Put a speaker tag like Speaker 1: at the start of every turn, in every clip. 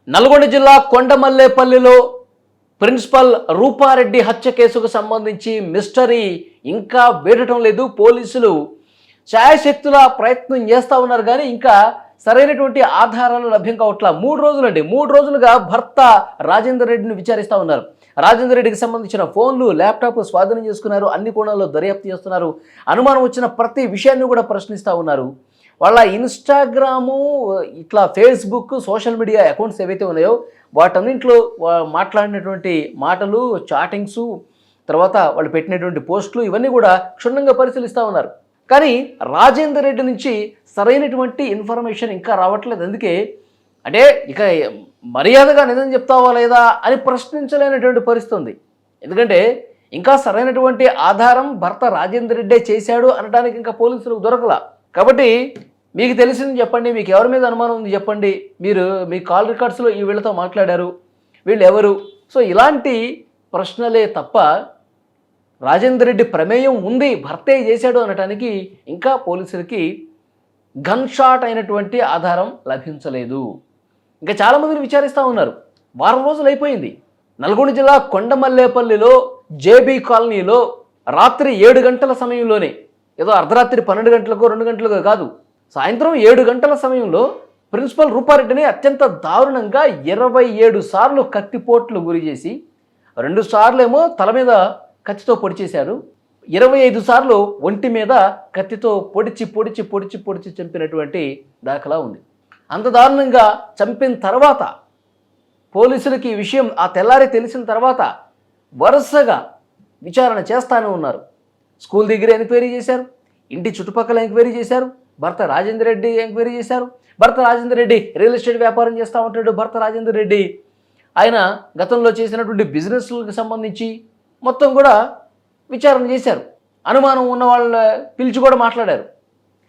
Speaker 1: నల్గొండ జిల్లా కొండమల్లేపల్లిలో ప్రిన్సిపల్ రూపారెడ్డి హత్య కేసుకు సంబంధించి మిస్టరీ ఇంకా వీడటం లేదు. పోలీసులు శాయశక్తుల ప్రయత్నం చేస్తూ ఉన్నారు కానీ ఇంకా సరైనటువంటి ఆధారాలు లభ్యం కావట్లా. 3 రోజులుగా భర్త రాజేందర్ రెడ్డిని విచారిస్తూ ఉన్నారు. రాజేందర్ రెడ్డికి సంబంధించిన ఫోన్లు, ల్యాప్టాప్ స్వాధీనం చేసుకున్నారు. అన్ని కోణాల్లో దర్యాప్తు చేస్తున్నారు. అనుమానం వచ్చిన ప్రతి విషయాన్ని కూడా ప్రశ్నిస్తూ ఉన్నారు. వాళ్ళ ఇన్స్టాగ్రాము, ఇట్లా ఫేస్బుక్, సోషల్ మీడియా అకౌంట్స్ ఏవైతే ఉన్నాయో వాటన్నింటిలో మాట్లాడినటువంటి మాటలు, చాటింగ్స్, తర్వాత వాళ్ళు పెట్టినటువంటి పోస్టులు ఇవన్నీ కూడా క్షుణ్ణంగా పరిశీలిస్తూ ఉన్నారు. కానీ రాజేందర్ రెడ్డి నుంచి సరైనటువంటి ఇన్ఫర్మేషన్ ఇంకా రావట్లేదు. అందుకే అంటే ఇక మర్యాదగా నిజం చెప్తావా లేదా అని ప్రశ్నించలేనటువంటి పరిస్థితి ఉంది. ఎందుకంటే ఇంకా సరైనటువంటి ఆధారం భర్త రాజేందర్ రెడ్డే చేశాడు అనడానికి ఇంకా పోలీసులకు దొరకలా. కాబట్టి మీకు తెలిసింది చెప్పండి, మీకు ఎవరి మీద అనుమానం ఉంది చెప్పండి, మీరు మీ కాల్ రికార్డ్స్లో ఈ వీళ్ళతో మాట్లాడారు, వీళ్ళు ఎవరు? సో ఇలాంటి ప్రశ్నలే తప్ప రాజేందర్ రెడ్డి ప్రమేయం ఉంది, భర్తే చేశాడు అనటానికి ఇంకా పోలీసులకి గన్ షాట్ అయినటువంటి ఆధారం లభించలేదు. ఇంకా చాలామందిని విచారిస్తూ ఉన్నారు. వారం రోజులు అయిపోయింది. నల్గొండ జిల్లా కొండమల్లేపల్లిలో జేబీ కాలనీలో రాత్రి 7 గంటల సమయంలోనే, ఏదో అర్ధరాత్రి 12 గంటలకో 2 గంటలకో కాదు, సాయంత్రం 7 గంటల సమయంలో ప్రిన్సిపల్ రూపారెడ్డిని అత్యంత దారుణంగా 27 సార్లు కత్తిపోట్లు గురి చేసి, 2 సార్లు ఏమో తల మీద కత్తితో పొడి చేశారు, 25 సార్లు ఒంటి మీద కత్తితో పొడిచి చంపినటువంటి దాఖలా ఉంది. అంత దారుణంగా చంపిన తర్వాత పోలీసులకి ఈ విషయం ఆ తెల్లారి తెలిసిన తర్వాత వరుసగా విచారణ చేస్తానే ఉన్నారు. స్కూల్ దగ్గర ఎంక్వైరీ చేశారు, ఇంటి చుట్టుపక్కల ఎంక్వైరీ చేశారు, భర్త రాజేందర్ రెడ్డి ఎంక్వైరీ చేశారు. భర్త రాజేందర్ రెడ్డి రియల్ ఎస్టేట్ వ్యాపారం చేస్తూ ఉంటాడు. భర్త రాజేందర్ రెడ్డి ఆయన గతంలో చేసినటువంటి బిజినెస్లకు సంబంధించి మొత్తం కూడా విచారణ చేశారు. అనుమానం ఉన్న వాళ్ళ పిలిచి కూడా మాట్లాడారు.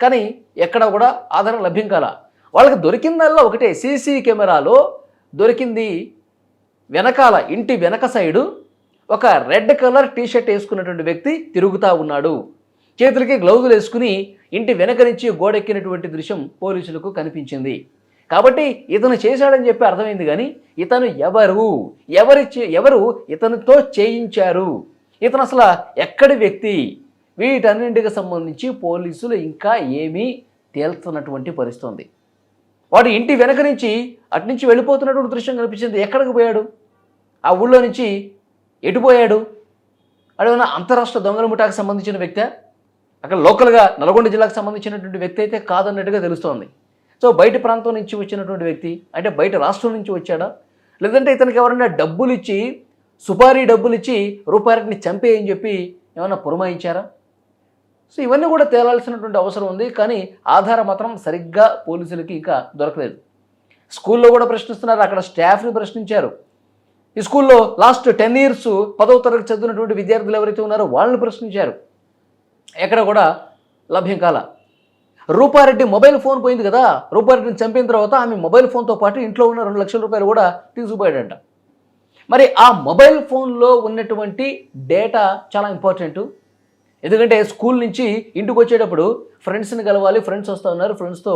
Speaker 1: కానీ ఎక్కడ కూడా ఆధారం లభ్యం కాల. వాళ్ళకి దొరికిందల్లా ఒకటే, సీసీ కెమెరాలో దొరికింది వెనకాల, ఇంటి వెనక సైడు ఒక రెడ్ కలర్ టీషర్ట్ వేసుకున్నటువంటి వ్యక్తి తిరుగుతూ ఉన్నాడు. చేతులకి గ్లౌజులు వేసుకుని ఇంటి వెనక నుంచి గోడెక్కినటువంటి దృశ్యం పోలీసులకు కనిపించింది. కాబట్టి ఇతను చేశాడని చెప్పి అర్థమైంది. కానీ ఇతను ఎవరు ఇతనితో చేయించారు, ఇతను అసలు ఎక్కడి వ్యక్తి, వీటన్నింటికి సంబంధించి పోలీసులు ఇంకా ఏమీ తేల్చున్నటువంటి పరిస్థితి ఉంది. వాడు ఇంటి వెనక నుంచి అట్నుంచి వెళ్ళిపోతున్నటువంటి దృశ్యం కనిపించింది. ఎక్కడికి పోయాడు? ఆ ఊళ్ళో నుంచి ఎటుపోయాడు? అదేమన్నా అంతరాష్ట్ర దొంగల ముఠాకు సంబంధించిన వ్యక్తి, అక్కడ లోకల్గా నల్గొండ జిల్లాకు సంబంధించినటువంటి వ్యక్తి అయితే కాదన్నట్టుగా తెలుస్తోంది. సో బయట ప్రాంతం నుంచి వచ్చినటువంటి వ్యక్తి అంటే బయట రాష్ట్రం నుంచి వచ్చాడా, లేదంటే ఇతనికి ఎవరైనా డబ్బులు ఇచ్చి, సుపారీ డబ్బులు ఇచ్చి రూపారెడ్డిని చంపేయని చెప్పి ఏమైనా పురమాయించారా? సో ఇవన్నీ కూడా తేలాల్సినటువంటి అవసరం ఉంది. కానీ ఆధారం మాత్రం సరిగ్గా పోలీసులకి ఇంకా దొరకలేదు. స్కూల్లో కూడా ప్రశ్నిస్తున్నారు, అక్కడ స్టాఫ్ని ప్రశ్నించారు. ఈ స్కూల్లో లాస్ట్ 10 years 10వ తరగతి చదివినటువంటి విద్యార్థులు ఎవరైతే ఉన్నారో వాళ్ళని ప్రశ్నించారు. ఎక్కడ కూడా లభ్యం కాల. రూపారెడ్డి మొబైల్ ఫోన్ పోయింది కదా, రూపారెడ్డిని చంపిన తర్వాత ఆమె మొబైల్ ఫోన్తో పాటు ఇంట్లో ఉన్న 2 లక్షల రూపాయలు కూడా తీసుకుపోయాడంట. మరి ఆ మొబైల్ ఫోన్లో ఉన్నటువంటి డేటా చాలా ఇంపార్టెంటు. ఎందుకంటే స్కూల్ నుంచి ఇంటికి వచ్చేటప్పుడు ఫ్రెండ్స్ని కలవాలి, ఫ్రెండ్స్ వస్తూ ఉన్నారు, ఫ్రెండ్స్తో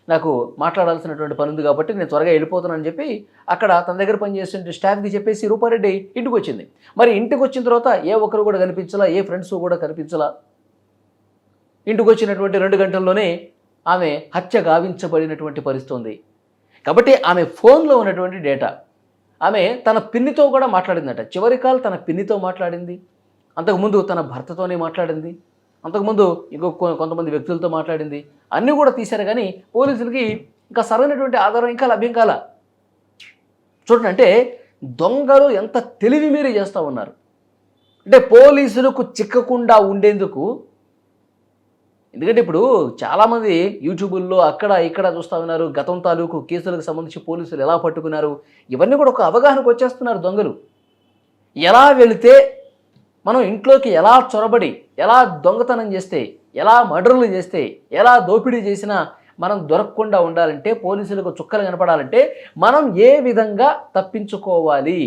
Speaker 1: నాకు మాట్లాడాల్సినటువంటి పని ఉంది కాబట్టి నేను త్వరగా వెళ్ళిపోతున్నానని చెప్పి అక్కడ తన దగ్గర పనిచేసే స్టాఫ్కి చెప్పేసి రూపారెడ్డి ఇంటికి వచ్చింది. మరి ఇంటికి వచ్చిన తర్వాత ఏ ఒక్కరు కూడా కనిపించలా, ఏ ఫ్రెండ్స్ కూడా కనిపించలా. ఇంటికి వచ్చినటువంటి 2 గంటల్లోనే ఆమె హత్య గావించబడినటువంటి పరిస్థితి ఉంది. కాబట్టి ఆమె ఫోన్లో ఉన్నటువంటి డేటా, ఆమె తన పిన్నితో కూడా మాట్లాడిందట. చివరి కాల్ తన పిన్నితో మాట్లాడింది, అంతకుముందు తన భర్తతోనే మాట్లాడింది, అంతకుముందు కొంతమంది వ్యక్తులతో మాట్లాడింది. అన్నీ కూడా తీశారు. కానీ పోలీసులకి ఇంకా సరైనటువంటి ఆధారం ఇంకా లభ్యం కాల. చూడండి, అంటే దొంగలు ఎంత తెలివి మీరి చేస్తూ ఉన్నారు అంటే పోలీసులకు చిక్కకుండా ఉండేందుకు. ఎందుకంటే ఇప్పుడు చాలామంది యూట్యూబుల్లో అక్కడ ఇక్కడ చూస్తూ ఉన్నారు, గతం తాలూకు కేసులకు సంబంధించి పోలీసులు ఎలా పట్టుకున్నారు, ఇవన్నీ కూడా ఒక అవగాహనకు వచ్చేస్తున్నారు దొంగలు. ఎలా వెళితే మనం ఇంట్లోకి ఎలా చొరబడి, ఎలా దొంగతనం చేస్తే, ఎలా మర్డర్లు చేస్తే, ఎలా దోపిడీ చేసినా మనం దొరకకుండా ఉండాలంటే, పోలీసులకు చుక్కలు కనపడాలంటే మనం ఏ విధంగా తప్పించుకోవాలి,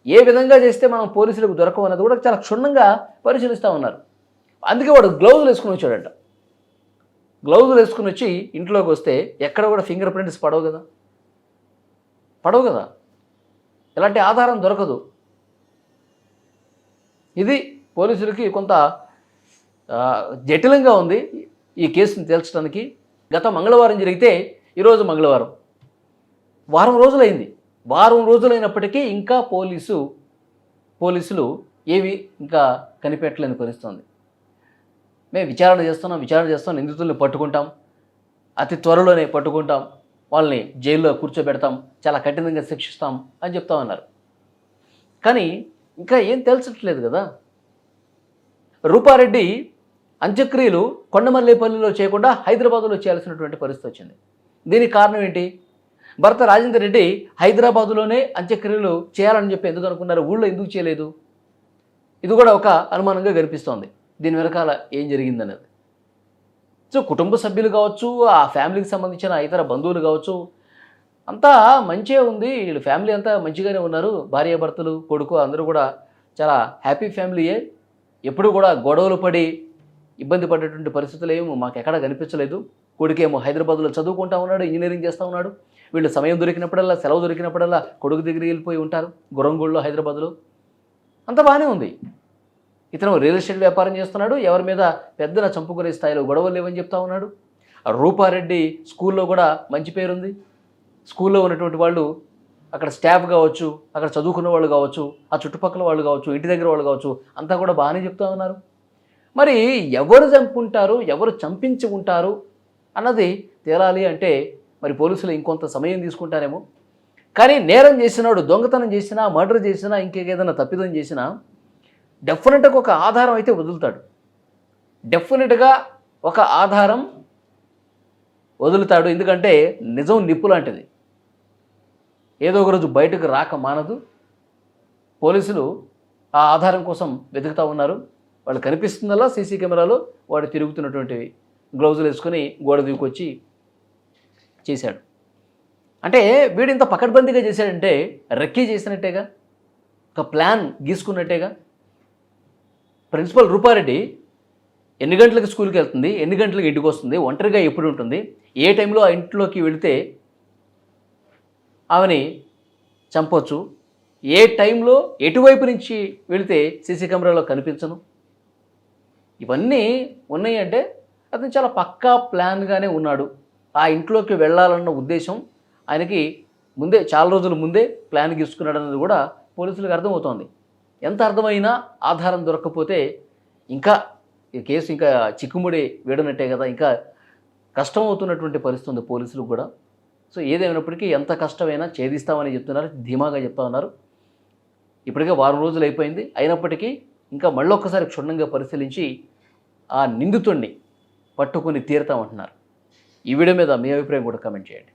Speaker 1: ఏ విధంగా చేస్తే మనం పోలీసులకు దొరకవన్నది కూడా చాలా క్షుణ్ణంగా పరిశీలిస్తూ ఉన్నారు. అందుకే వాడు గ్లౌజులు వేసుకుని వచ్చాడంట. గ్లౌజులు వేసుకుని వచ్చి ఇంట్లోకి వస్తే ఎక్కడ కూడా ఫింగర్ ప్రింట్స్ పడవు కదా. పడవు కదా, ఎలాంటి ఆధారం దొరకదు. ఇది పోలీసులకి కొంత జటిలంగా ఉంది ఈ కేసుని తేల్చడానికి. గత మంగళవారం జరిగితే ఈరోజు మంగళవారం, వారం రోజులైంది. వారం రోజులైనప్పటికీ ఇంకా పోలీసులు ఏవి ఇంకా కనిపెట్టలేని పరిస్థితుంది. మేము విచారణ చేస్తాం, నిందితుల్ని పట్టుకుంటాం, అతి త్వరలోనే పట్టుకుంటాం, వాళ్ళని జైల్లో కూర్చోబెడతాం, చాలా కఠినంగా శిక్షిస్తాం అని చెప్తా ఉన్నారు. కానీ ఇంకా ఏం తేల్చట్లేదు కదా. రూపారెడ్డి అంత్యక్రియలు కొండమల్లేపల్లిలో చేయకుండా హైదరాబాదులో చేయాల్సినటువంటి పరిస్థితి వచ్చింది. దీనికి కారణం ఏంటి? భర్త రాజేందర్ రెడ్డి హైదరాబాదులోనే అంత్యక్రియలు చేయాలని చెప్పి ఎందుకు అనుకున్నారు, ఊళ్ళో ఎందుకు చేయలేదు? ఇది కూడా ఒక అనుమానంగా కనిపిస్తోంది. దీని వెనకాల ఏం జరిగిందనేది. సో కుటుంబ సభ్యులు కావచ్చు, ఆ ఫ్యామిలీకి సంబంధించిన ఇతర బంధువులు కావచ్చు, అంతా మంచిగా ఉంది, వీళ్ళ ఫ్యామిలీ అంతా మంచిగానే ఉన్నారు, భార్యాభర్తలు, కొడుకు అందరూ కూడా చాలా హ్యాపీ ఫ్యామిలీయే. ఎప్పుడు కూడా గొడవలు పడి ఇబ్బంది పడేటువంటి పరిస్థితులు ఏమో మాకు ఎక్కడా కనిపించలేదు. కొడుకేమో హైదరాబాద్లో చదువుకుంటా ఉన్నాడు, ఇంజనీరింగ్ చేస్తూ ఉన్నాడు. వీళ్ళు సమయం దొరికినప్పుడల్లా, సెలవు దొరికినప్పుడల్లా కొడుకు దగ్గరికి వెళ్ళిపోయి ఉంటారు గురంగూళ్ళలో, హైదరాబాద్లో. అంత బాగానే ఉంది. ఇతను రియల్ ఎస్టేట్ వ్యాపారం చేస్తున్నాడు, ఎవరి మీద పెద్దన చంపుకునే స్థాయిలో గొడవలు లేవని చెప్తా ఉన్నాడు. రూపారెడ్డి స్కూల్లో కూడా మంచి పేరుంది. స్కూల్లో ఉన్నటువంటి వాళ్ళు, అక్కడ స్టాఫ్ కావచ్చు, అక్కడ చదువుకున్న వాళ్ళు కావచ్చు, ఆ చుట్టుపక్కల వాళ్ళు కావచ్చు, ఇంటి దగ్గర వాళ్ళు కావచ్చు, అంతా కూడా బాగానే చెప్తా ఉన్నారు. మరి ఎవరు చంపుంటారు, ఎవరు చంపించి ఉంటారు అన్నది తేలాలి అంటే మరి పోలీసులు ఇంకొంత సమయం తీసుకుంటారేమో. కానీ నేరం చేసినాడు, దొంగతనం చేసినా, మర్డర్ చేసినా, ఇంకేదైనా తప్పిదం చేసినా డెఫినెట్గా ఒక ఆధారం అయితే వదులుతాడు. డెఫినెట్గా ఒక ఆధారం వదులుతాడు. ఎందుకంటే నిజం నిప్పు లాంటిది, ఏదో ఒక రోజు బయటకు రాక మానదు. పోలీసులు ఆ ఆధారం కోసం వెతుకుతూ ఉన్నారు. వాళ్ళు కనిపిస్తుందల్లా సీసీ కెమెరాలో వాడు తిరుగుతున్నటువంటి గ్లౌజులు వేసుకొని గోడ దూకొచ్చి చేశాడు. అంటే వీడు ఇంత పకడ్బందీగా చేశాడంటే రెక్కీ చేసినట్టేగా, ఒక ప్లాన్ గీసుకున్నట్టేగా. ప్రిన్సిపల్ రూపారెడ్డి ఎన్ని గంటలకు స్కూల్కి వెళ్తుంది, ఎన్ని గంటలకు ఇంటికి వస్తుంది, ఒంటరిగా ఎప్పుడు ఉంటుంది, ఏ టైంలో ఆ ఇంట్లోకి వెళితే ఆమెని చంపొచ్చు, ఏ టైంలో ఎటువైపు నుంచి వెళితే సీసీ కెమెరాలో కనిపించను, ఇవన్నీ ఉన్నాయి. అంటే అతను చాలా పక్కా ప్లాన్గానే ఉన్నాడు. ఆ ఇంట్లోకి వెళ్ళాలన్న ఉద్దేశం ఆయనకి ముందే, చాలా రోజుల ముందే ప్లాన్ గీసుకున్నాడు అన్నది కూడా పోలీసులకు అర్థమవుతోంది. ఎంత అర్థమైనా ఆధారం దొరకకపోతే ఇంకా ఈ కేసు ఇంకా చిక్కుముడి వేడనట్టే కదా, ఇంకా కష్టమవుతున్నటువంటి పరిస్థితి ఉంది పోలీసులకు కూడా. సో ఏదేమైనప్పటికీ ఎంత కష్టమైనా ఛేదిస్తామని చెప్తున్నారు, ధీమాగా చెప్తా ఉన్నారు. ఇప్పటికే వారం రోజులు అయిపోయింది, అయినప్పటికీ ఇంకా మళ్ళొక్కసారి క్షుణ్ణంగా పరిశీలించి ఆ నిందితుడిని పట్టుకొని తీరుతామంటున్నారు. ఈ వీడియో మీద మీ అభిప్రాయం కూడా కామెంట్ చేయండి.